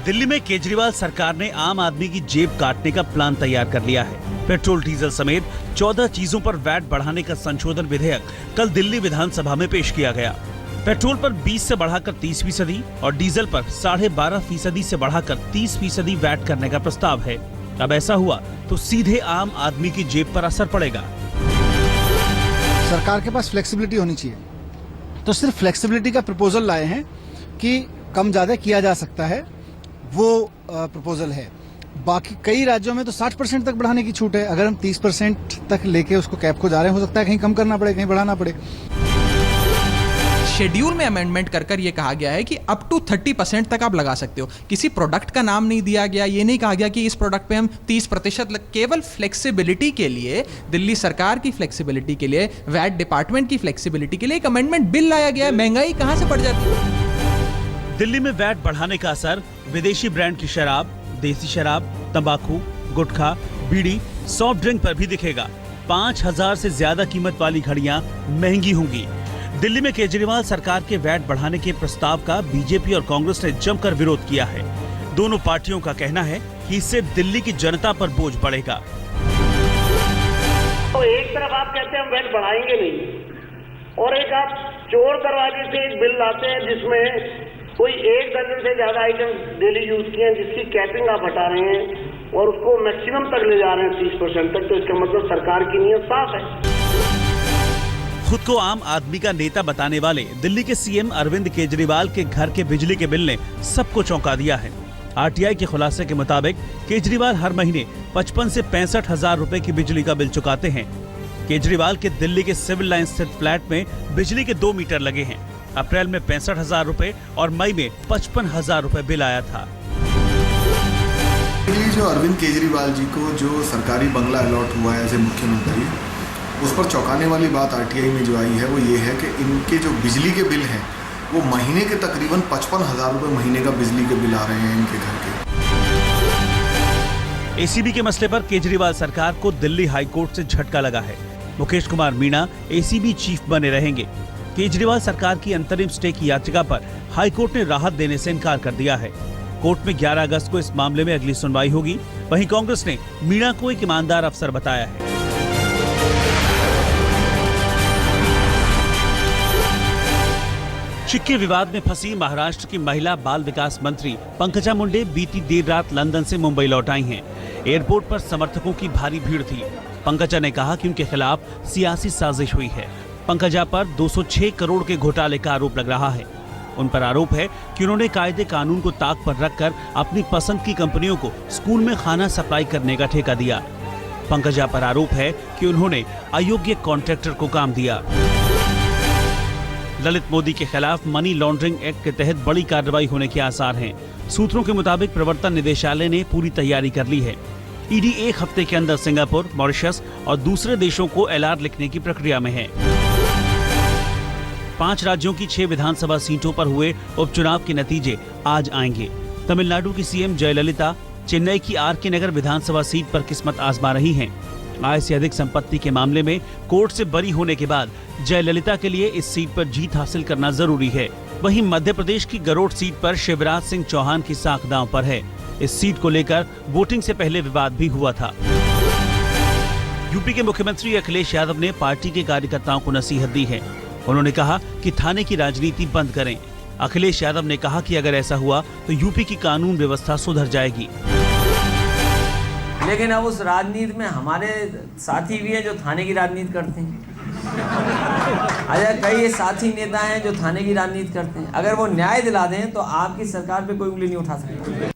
दिल्ली में केजरीवाल सरकार ने आम आदमी की जेब काटने का प्लान तैयार कर लिया है। पेट्रोल डीजल समेत 14 चीजों पर वैट बढ़ाने का संशोधन विधेयक कल दिल्ली विधानसभा में पेश किया गया। पेट्रोल पर 20 से बढ़ाकर 30% और डीजल पर 12.5% से बढ़ाकर 30% वैट करने का प्रस्ताव है। अब ऐसा हुआ तो सीधे आम आदमी की जेब पर असर पड़ेगा। सरकार के पास फ्लेक्सिबिलिटी होनी चाहिए, तो सिर्फ फ्लेक्सिबिलिटी का प्रपोजल लाए हैं कि कम ज्यादा किया जा सकता है, वो प्रपोजल है। बाकी कई राज्यों में तो 60% तक बढ़ाने की छूट है। अगर हम 30% तक लेके उसको कैप को जा रहे हैं, हो सकता है कहीं कम करना पड़े, कहीं बढ़ाना पड़े। शेड्यूल में अमेंडमेंट कर ये कहा गया है कि अप टू 30% तक आप लगा सकते हो। किसी प्रोडक्ट का नाम नहीं दिया गया, ये नहीं कहा गया कि इस प्रोडक्ट पे हम 30%। केवल फ्लेक्सिबिलिटी के लिए, दिल्ली सरकार की फ्लेक्सिबिलिटी के लिए, वैट डिपार्टमेंट की फ्लेक्सिबिलिटी के लिए एक अमेंडमेंट बिल लाया गया है। महंगाई कहां से बढ़ जाती है? दिल्ली में वैट बढ़ाने का असर विदेशी ब्रांड की शराब, देसी शराब, तंबाकू, गुटखा, बीड़ी, सॉफ्ट ड्रिंक पर भी दिखेगा। 5000 से ज्यादा कीमत वाली घड़ियां महंगी होंगी। दिल्ली में केजरीवाल सरकार के वैट बढ़ाने के प्रस्ताव का बीजेपी और कांग्रेस ने जमकर विरोध किया है। दोनों पार्टियों का कहना है कि इससे दिल्ली की जनता पर बोझ बढ़ेगा। तो एक तरफ आप कहते हैं हम वैट बढ़ाएंगे नहीं, और एक आप चोर दरवाजे से एक बिल लाते हैं जिसमें कोई 1 दर्जन से ज्यादा आइटम डेली यूज किए हैं, जिसकी कैपिंग आप हटा रहे हैं और उसको मैक्सिमम तक ले जा रहे हैं 30% तक। तो इसका मतलब सरकार की नीयत साफ है। खुद को आम आदमी का नेता बताने वाले दिल्ली के सीएम अरविंद केजरीवाल के घर के बिजली के बिल ने सबको चौंका दिया है। आरटीआई के खुलासे के मुताबिक केजरीवाल हर महीने 55 से 65 हजार रुपए की बिजली का बिल चुकाते हैं। केजरीवाल के दिल्ली के सिविल लाइन स्थित फ्लैट में बिजली के 2 मीटर लगे हैं। अप्रैल में 65 हजार रुपए और मई में 55 हजार रुपए बिल आया था। जो अरविंद केजरीवाल जी को जो सरकारी बंगला अलॉट हुआ है एज ए मुख्यमंत्री, उस पर चौंकाने वाली बात आरटीआई में जो आई है वो ये है कि इनके जो बिजली के बिल हैं वो महीने के तकरीबन 55 हजार रुपए महीने का बिजली के बिल आ रहे हैं इनके घर के। एसीबी के मसले पर केजरीवाल सरकार को दिल्ली हाईकोर्ट से झटका लगा है। मुकेश कुमार मीणा एसीबी चीफ बने रहेंगे। केजरीवाल सरकार की अंतरिम स्टे की याचिका पर हाईकोर्ट ने राहत देने से इनकार कर दिया है। कोर्ट में 11 अगस्त को इस मामले में अगली सुनवाई होगी। वहीं कांग्रेस ने मीणा को एक ईमानदार अफसर बताया है। चिक्के विवाद में फंसी महाराष्ट्र की महिला बाल विकास मंत्री पंकजा मुंडे बीती देर रात लंदन से मुंबई लौट आई हैं। एयरपोर्ट पर समर्थकों की भारी भीड़ थी। पंकजा ने कहा कि उनके खिलाफ सियासी साजिश हुई है। पंकजा पर 206 करोड़ के घोटाले का आरोप लग रहा है। उन पर आरोप है कि उन्होंने कायदे कानून को ताक पर रखकर अपनी पसंद की कंपनियों को स्कूल में खाना सप्लाई करने का ठेका दिया। पंकजा पर आरोप है कि उन्होंने अयोग्य कॉन्ट्रैक्टर को काम दिया। ललित मोदी के खिलाफ मनी लॉन्ड्रिंग एक्ट के तहत बड़ी कार्रवाई होने के आसार हैं। सूत्रों के मुताबिक प्रवर्तन निदेशालय ने पूरी तैयारी कर ली है। ईडी 1 हफ्ते के अंदर सिंगापुर, मॉरिशस और दूसरे देशों को एलआर लिखने की प्रक्रिया में है। 5 राज्यों की 6 विधानसभा सीटों पर हुए उपचुनाव के नतीजे आज आएंगे। तमिलनाडु की सीएम जयललिता चेन्नई की आरके नगर विधानसभा सीट पर किस्मत आजमा रही हैं। आय से अधिक संपत्ति के मामले में कोर्ट से बरी होने के बाद जयललिता के लिए इस सीट पर जीत हासिल करना जरूरी है। वहीं मध्य प्रदेश की गरोड सीट पर शिवराज सिंह चौहान की साख दांव पर है। इस सीट को लेकर वोटिंग से पहले विवाद भी हुआ था। यूपी के मुख्यमंत्री अखिलेश यादव ने पार्टी के कार्यकर्ताओं को नसीहत दी है। उन्होंने कहा कि थाने की राजनीति बंद करें। अखिलेश यादव ने कहा कि अगर ऐसा हुआ तो यूपी की कानून व्यवस्था सुधर जाएगी। लेकिन अब उस राजनीति में हमारे साथी भी हैं जो थाने की राजनीति करते हैं। अच्छा, कई साथी नेता हैं जो थाने की राजनीति करते हैं। अगर वो न्याय दिला दें तो आपकी सरकार पे कोई उंगली नहीं उठा सकता।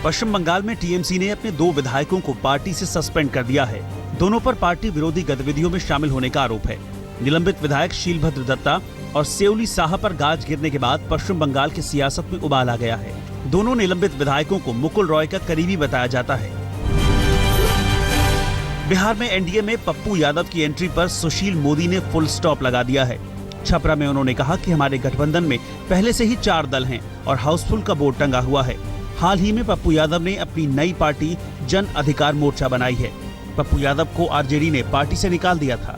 पश्चिम बंगाल में टीएमसी ने अपने 2 विधायकों को पार्टी से सस्पेंड कर दिया है। दोनों पर पार्टी विरोधी गतिविधियों में शामिल होने का आरोप है। निलंबित विधायक शीलभद्र दत्ता और सेउली साह पर गाज गिरने के बाद पश्चिम बंगाल की सियासत में उबाल आ गया है। दोनों निलंबित विधायकों को मुकुल रॉय का करीबी बताया जाता है। बिहार में एनडीए में पप्पू यादव की एंट्री पर सुशील मोदी ने फुल स्टॉप लगा दिया है। छपरा में उन्होंने कहा कि हमारे गठबंधन में पहले से ही 4 दल हैं और हाउसफुल का बोर्ड टंगा हुआ है। हाल ही में पप्पू यादव ने अपनी नई पार्टी जन अधिकार मोर्चा बनाई है। पप्पू यादव को आरजेडी ने पार्टी से निकाल दिया था।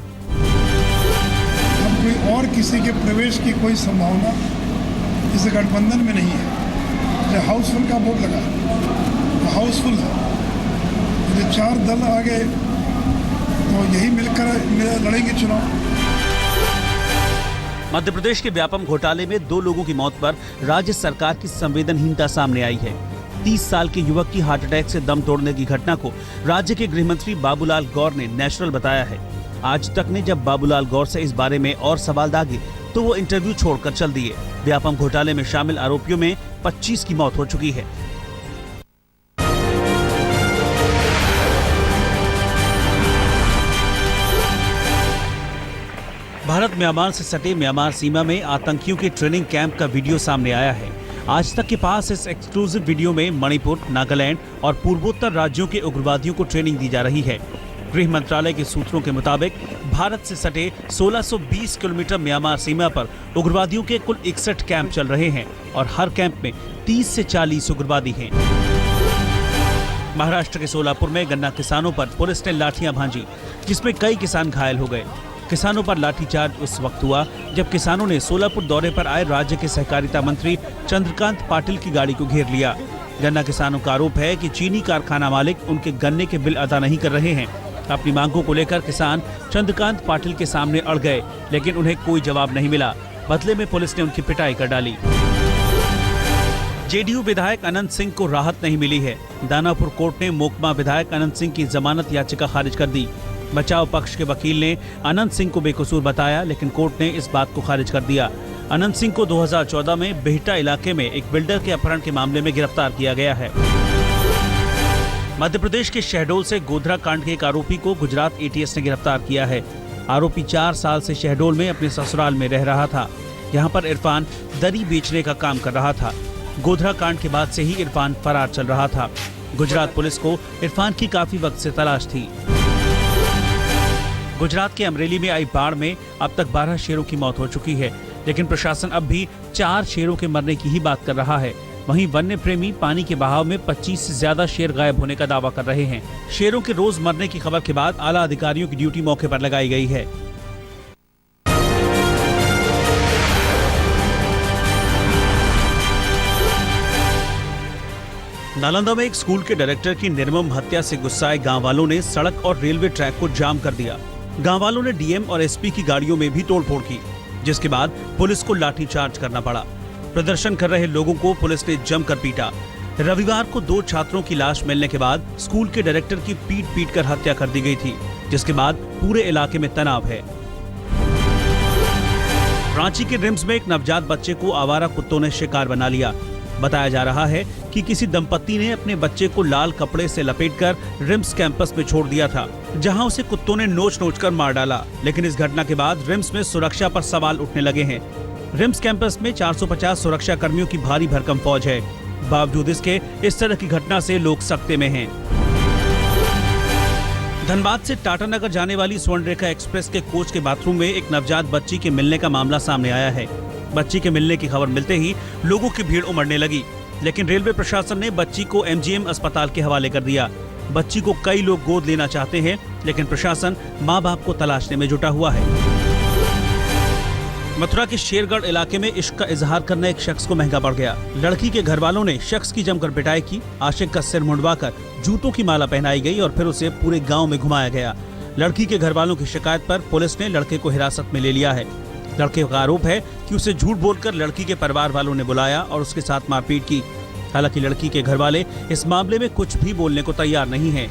हम कोई और किसी के प्रवेश की कोई संभावना इस गठबंधन में नहीं है। जो हाउसफुल का बोर्ड लगा, हाउसफुल है। जो 4 दल आ गए तो यही मिलकर लड़ेंगे चुनाव। मध्य प्रदेश के व्यापम घोटाले में 2 लोगों की मौत पर राज्य सरकार की संवेदनहीनता सामने आई है। 30 साल के युवक की हार्ट अटैक से दम तोड़ने की घटना को राज्य के गृह मंत्री बाबूलाल गौर ने नेचुरल बताया है। आज तक ने जब बाबूलाल गौर से इस बारे में और सवाल दागे तो वो इंटरव्यू छोड़कर चल दिए। व्यापम घोटाले में शामिल आरोपियों में 25 की मौत हो चुकी है। भारत म्यांमार से सटे म्यांमार सीमा में आतंकियों के ट्रेनिंग कैंप का वीडियो सामने आया है। आज तक के पास इस एक्सक्लूसिव वीडियो में मणिपुर, नागालैंड और पूर्वोत्तर राज्यों के उग्रवादियों को ट्रेनिंग दी जा रही है। गृह मंत्रालय के सूत्रों के मुताबिक भारत से सटे 1620 किलोमीटर म्यांमार सीमा पर उग्रवादियों के कुल 61 कैंप चल रहे हैं और हर कैंप में 30 से 40 उग्रवादी हैं। महाराष्ट्र के सोलापुर में गन्ना किसानों पर पुलिस ने लाठियां भांजी, जिसमें कई किसान घायल हो गए। किसानों पर लाठीचार्ज उस वक्त हुआ जब किसानों ने सोलापुर दौरे पर आए राज्य के सहकारिता मंत्री चंद्रकांत पाटिल की गाड़ी को घेर लिया। गन्ना किसानों का आरोप है कि चीनी कारखाना मालिक उनके गन्ने के बिल अदा नहीं कर रहे हैं। अपनी मांगों को लेकर किसान चंद्रकांत पाटिल के सामने अड़ गए, लेकिन उन्हें कोई जवाब नहीं मिला। बदले में पुलिस ने उनकी पिटाई कर डाली। जेडीयू विधायक अनंत सिंह को राहत नहीं मिली है। दानापुर कोर्ट ने मोकमा विधायक अनंत सिंह की जमानत याचिका खारिज कर दी। बचाव पक्ष के वकील ने अनंत सिंह को बेकसूर बताया, लेकिन कोर्ट ने इस बात को खारिज कर दिया। अनंत सिंह को 2014 में बिहटा इलाके में एक बिल्डर के अपहरण के मामले में गिरफ्तार किया गया है। मध्य प्रदेश के शहडोल से गोधरा कांड के एक आरोपी को गुजरात एटीएस ने गिरफ्तार किया है। आरोपी 4 साल से शहडोल में अपने ससुराल में रह रहा था। यहाँ पर इरफान दरी बेचने का काम कर रहा था। गोधरा कांड के बाद से ही इरफान फरार चल रहा था। गुजरात पुलिस को इरफान की काफी वक्त से तलाश थी। गुजरात के अमरेली में आई बाढ़ में अब तक 12 शेरों की मौत हो चुकी है, लेकिन प्रशासन अब भी 4 शेरों के मरने की ही बात कर रहा है। वहीं वन्य प्रेमी पानी के बहाव में 25 से ज्यादा शेर गायब होने का दावा कर रहे हैं। शेरों के रोज मरने की खबर के बाद आला अधिकारियों की ड्यूटी मौके पर लगाई गई है। नालंदा में एक स्कूल के डायरेक्टर की निर्मम हत्या से गुस्साए गांव वालों ने सड़क और रेलवे ट्रैक को जाम कर दिया। गांव वालों ने डीएम और एसपी की गाड़ियों में भी तोड़फोड़ की, जिसके बाद पुलिस को लाठीचार्ज करना पड़ा। प्रदर्शन कर रहे लोगों को पुलिस ने जमकर पीटा। रविवार को 2 छात्रों की लाश मिलने के बाद स्कूल के डायरेक्टर की पीट कर हत्या कर दी गई थी, जिसके बाद पूरे इलाके में तनाव है। रांची के रिम्स में एक नवजात बच्चे को आवारा कुत्तों ने शिकार बना लिया। बताया जा रहा है कि किसी दंपत्ति ने अपने बच्चे को लाल कपड़े से लपेटकर रिम्स कैंपस में छोड़ दिया था, जहां उसे कुत्तों ने नोच कर मार डाला। लेकिन इस घटना के बाद रिम्स में सुरक्षा पर सवाल उठने लगे हैं। रिम्स कैंपस में 450 सुरक्षा कर्मियों की भारी भरकम फौज है। बावजूद इसके इस तरह की घटना से लोग सकते में हैं। धनबाद से टाटानगर जाने वाली स्वर्णरेखा एक्सप्रेस के कोच के बाथरूम में एक नवजात बच्ची के मिलने का मामला सामने आया है। बच्ची के मिलने की खबर मिलते ही लोगों की भीड़ उमड़ने लगी, लेकिन रेलवे प्रशासन ने बच्ची को एमजीएम अस्पताल के हवाले कर दिया। बच्ची को कई लोग गोद लेना चाहते हैं, लेकिन प्रशासन मां बाप को तलाशने में जुटा हुआ है। मथुरा के शेरगढ़ इलाके में इश्क का इजहार करना एक शख्स को महंगा पड़ गया। लड़की के घर वालों ने शख्स की जमकर पिटाई की। आशिक का सिर मुंडवाकर जूतों की माला पहनाई गई और फिर उसे पूरे गांव में घुमाया गया। लड़की के घर वालों की शिकायत पर पुलिस ने लड़के को हिरासत में ले लिया है। लड़के का आरोप है कि उसे झूठ बोलकर लड़की के परिवार वालों ने बुलाया और उसके साथ मारपीट की। हालांकि लड़की के घर वाले इस मामले में कुछ भी बोलने को तैयार नहीं हैं।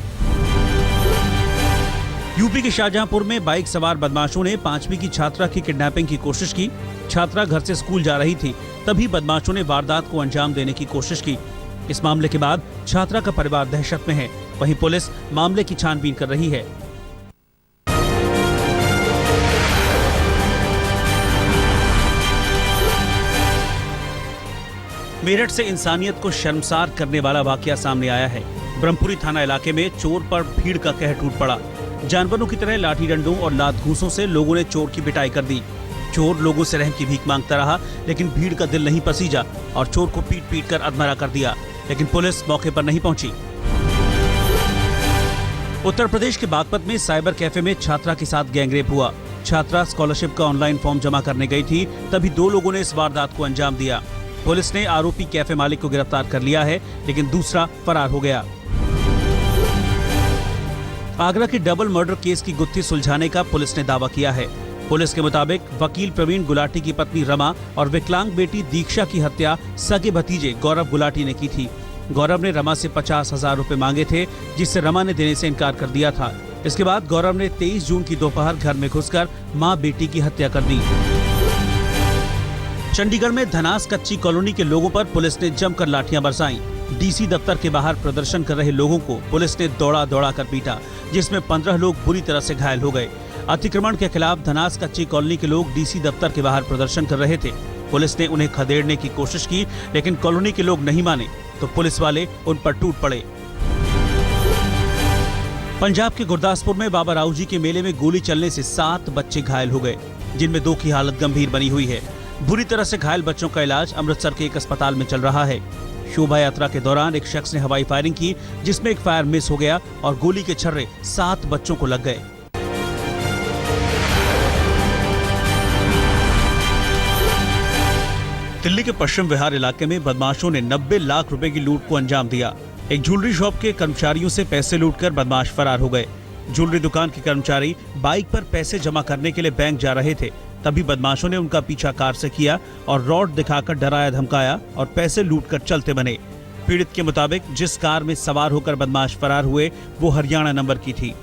यूपी के शाहजहांपुर में बाइक सवार बदमाशों ने 5वीं की छात्रा की किडनैपिंग की कोशिश की। छात्रा घर से स्कूल जा रही थी, तभी बदमाशों ने वारदात को अंजाम देने की कोशिश की। इस मामले के बाद छात्रा का परिवार दहशत में है। वहीं पुलिस मामले की छानबीन कर रही है। मेरठ से इंसानियत को शर्मसार करने वाला वाकया सामने आया है। ब्रह्मपुरी थाना इलाके में चोर पर भीड़ का कहर टूट पड़ा। जानवरों की तरह लाठी डंडों और लात घूंसों से लोगों ने चोर की पिटाई कर दी। चोर लोगों से रहम की भीख मांगता रहा, लेकिन भीड़ का दिल नहीं पसीजा और चोर को पीट कर अधमरा कर दिया, लेकिन पुलिस मौके पर नहीं पहुंची। उत्तर प्रदेश के बागपत में साइबर कैफे में छात्रा के साथ गैंगरेप हुआ। छात्रा स्कॉलरशिप का ऑनलाइन फॉर्म जमा करने गई थी, तभी दो लोगों ने इस वारदात को अंजाम दिया। पुलिस ने आरोपी कैफे मालिक को गिरफ्तार कर लिया है, लेकिन दूसरा फरार हो गया। आगरा के डबल मर्डर केस की गुत्थी सुलझाने का पुलिस ने दावा किया है। पुलिस के मुताबिक वकील प्रवीण गुलाटी की पत्नी रमा और विकलांग बेटी दीक्षा की हत्या सगे भतीजे गौरव गुलाटी ने की थी। गौरव ने रमा से 50,000 रुपए मांगे थे, जिससे रमा ने देने से इनकार कर दिया था। इसके बाद गौरव ने 23 जून की दोपहर घर में घुसकर मां बेटी की हत्या कर दी। चंडीगढ़ में धनास कच्ची कॉलोनी के लोगों पर पुलिस ने जमकर लाठियां बरसाई। डीसी दफ्तर के बाहर प्रदर्शन कर रहे लोगों को पुलिस ने दौड़ा दौड़ा कर पीटा, जिसमें 15 लोग बुरी तरह से घायल हो गए। अतिक्रमण के खिलाफ धनास कच्ची कॉलोनी के लोग डीसी दफ्तर के बाहर प्रदर्शन कर रहे थे। पुलिस ने उन्हें खदेड़ने की कोशिश की, लेकिन कॉलोनी के लोग नहीं माने तो पुलिस वाले उन पर टूट पड़े। पंजाब के गुरदासपुर में बाबा राव जी के मेले में गोली चलने से 7 बच्चे घायल हो गए, जिनमें 2 की हालत गंभीर बनी हुई है। बुरी तरह से घायल बच्चों का इलाज अमृतसर के एक अस्पताल में चल रहा है। शोभा यात्रा के दौरान एक शख्स ने हवाई फायरिंग की, जिसमें एक फायर मिस हो गया और गोली के छर्रे 7 बच्चों को लग गए। दिल्ली के पश्चिम विहार इलाके में बदमाशों ने 90 लाख रुपए की लूट को अंजाम दिया। एक ज्वेलरी शॉप के कर्मचारियों से पैसे लूटकर बदमाश फरार हो गए। ज्वेलरी दुकान के कर्मचारी बाइक पर पैसे जमा करने के लिए बैंक जा रहे थे, तभी बदमाशों ने उनका पीछा कार से किया और रॉड दिखाकर डराया धमकाया और पैसे लूटकर चलते बने। पीड़ित के मुताबिक जिस कार में सवार होकर बदमाश फरार हुए वो हरियाणा नंबर की थी।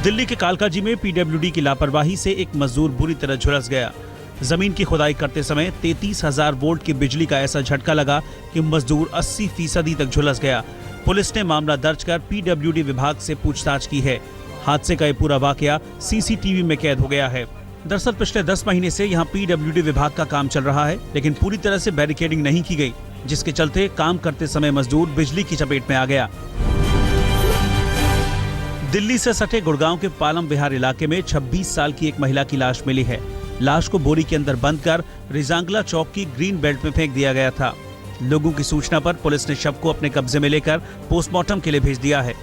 दिल्ली के कालकाजी में पीडब्ल्यूडी की लापरवाही से एक मजदूर बुरी तरह झुलस गया। जमीन की खुदाई करते समय 33,000 वोल्ट की बिजली का ऐसा झटका लगा कि मजदूर 80% तक झुलस गया। पुलिस ने मामला दर्ज कर पीडब्ल्यूडी विभाग से पूछताछ की है। हादसे का ये पूरा वाकया सीसीटीवी में कैद हो गया है। दरअसल पिछले 10 महीने से यहाँ पीडब्ल्यूडी विभाग का काम चल रहा है, लेकिन पूरी तरह से बैरिकेडिंग नहीं की गई, जिसके चलते काम करते समय मजदूर बिजली की चपेट में आ गया। दिल्ली से सटे गुड़गांव के पालम विहार इलाके में 26 साल की एक महिला की लाश मिली है। लाश को बोरी के अंदर बंद कर रिजांगला चौक की ग्रीन बेल्ट में फेंक दिया गया था। लोगों की सूचना पर पुलिस ने शव को अपने कब्जे में लेकर पोस्टमार्टम के लिए भेज दिया है।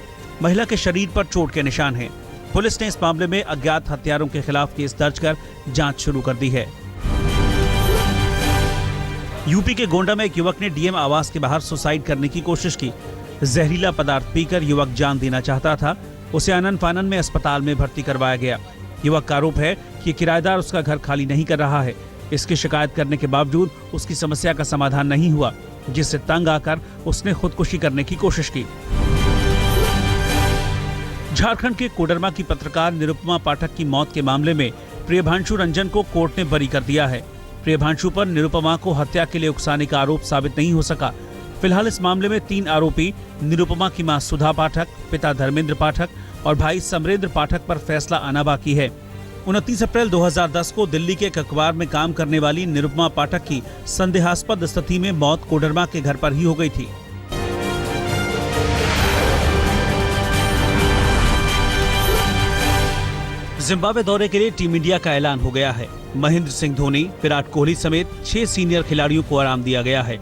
महिला के शरीर पर चोट के निशान हैं। पुलिस ने इस मामले में अज्ञात हत्यारों के खिलाफ केस दर्ज कर जांच शुरू कर दी है। यूपी के गोंडा में एक युवक ने डीएम आवास के बाहर सुसाइड करने की कोशिश की। जहरीला पदार्थ पीकर युवक जान देना चाहता था। उसे आनन फानन में अस्पताल में भर्ती करवाया गया। युवक का आरोप है कि किराएदार उसका घर खाली नहीं कर रहा है। इसकी शिकायत करने के बावजूद उसकी समस्या का समाधान नहीं हुआ, जिससे तंग आकर उसने खुदकुशी करने की कोशिश की। झारखंड के कोडरमा की पत्रकार निरुपमा पाठक की मौत के मामले में प्रियभांशु रंजन को कोर्ट ने बरी कर दिया है। प्रियभांशु पर निरुपमा को हत्या के लिए उकसाने का आरोप साबित नहीं हो सका। फिलहाल इस मामले में 3 आरोपी निरुपमा की मां सुधा पाठक, पिता धर्मेंद्र पाठक और भाई समरेंद्र पाठक पर फैसला आना बाकी है। 29 अप्रैल 2010 को दिल्ली के एक अखबार में काम करने वाली निरुपमा पाठक की संदेहास्पद स्थिति में मौत कोडरमा के घर पर ही हो गई थी। जिम्बाब्वे दौरे के लिए टीम इंडिया का ऐलान हो गया है। महेंद्र सिंह धोनी, विराट कोहली समेत 6 सीनियर खिलाड़ियों को आराम दिया गया है।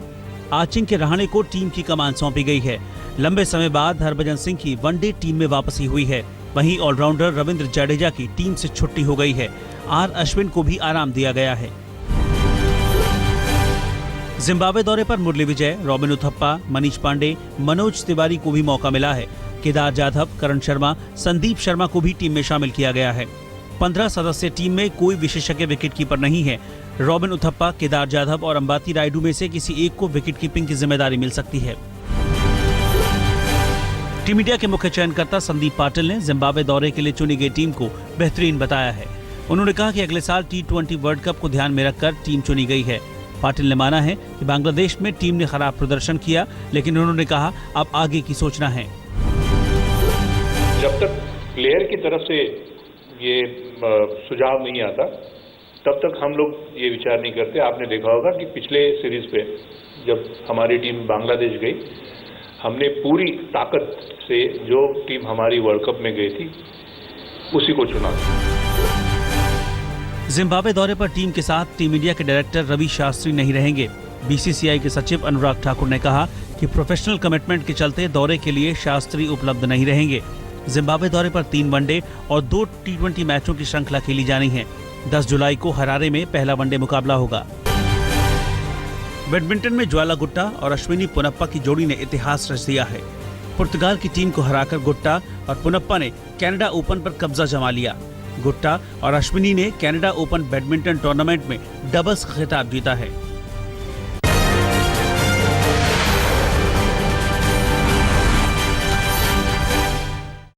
आचिंग के रहाणे को टीम की कमान सौंपी गई है। लंबे समय बाद हरभजन सिंह की वनडे टीम में वापसी हुई है। वहीं ऑलराउंडर रविंद्र जडेजा की टीम से छुट्टी हो गई है। आर अश्विन को भी आराम दिया गया है। जिम्बाब्वे दौरे पर मुरली विजय, रॉबिन उथप्पा, मनीष पांडे, मनोज तिवारी को भी मौका मिला है। केदार जाधव, करण शर्मा, संदीप शर्मा को भी टीम में शामिल किया गया है। 15 सदस्य टीम में कोई विशेषज्ञ विकेटकीपर नहीं है। रॉबिन उथप्पा, केदार जाधव और अंबाती रायडू में से किसी एक को विकेट कीपिंग की जिम्मेदारी मिल सकती है। टीम इंडिया के मुख्य चयनकर्ता संदीप पाटिल ने जिम्बाब्वे दौरे के लिए चुनी गई टीम को बेहतरीन बताया है। उन्होंने कहा कि अगले साल T20 वर्ल्ड कप को ध्यान में रखकर टीम चुनी गई है। पाटिल ने माना है कि बांग्लादेश में टीम ने खराब प्रदर्शन किया, लेकिन उन्होंने कहा अब आगे की सोचना है। जब तक प्लेयर की तरफ से ये सुझाव नहीं आता तब तक हम लोग ये विचार नहीं करते। आपने देखा होगा कि पिछले सीरीज पे जब हमारी टीम बांग्लादेश गई, हमने पूरी ताकत से जो टीम हमारी वर्ल्ड कप में गई थी उसी को चुना। जिम्बाब्वे दौरे पर टीम के साथ टीम इंडिया के डायरेक्टर रवि शास्त्री नहीं रहेंगे। बीसीसीआई के सचिव अनुराग ठाकुर ने कहा कि प्रोफेशनल कमिटमेंट के चलते दौरे के लिए शास्त्री उपलब्ध नहीं रहेंगे। जिम्बाब्वे दौरे पर 3 वनडे और 2 T20 मैचों की श्रृंखला खेली जानी है। 10 जुलाई को हरारे में पहला वनडे मुकाबला होगा। बैडमिंटन में ज्वाला गुट्टा और अश्विनी पोनप्पा की जोड़ी ने इतिहास रच दिया है। पुर्तगाल की टीम को हराकर गुट्टा और पोनप्पा ने कनाडा ओपन पर कब्जा जमा लिया। गुट्टा और अश्विनी ने कनाडा ओपन बैडमिंटन टूर्नामेंट में डबल्स का खिताब जीता है।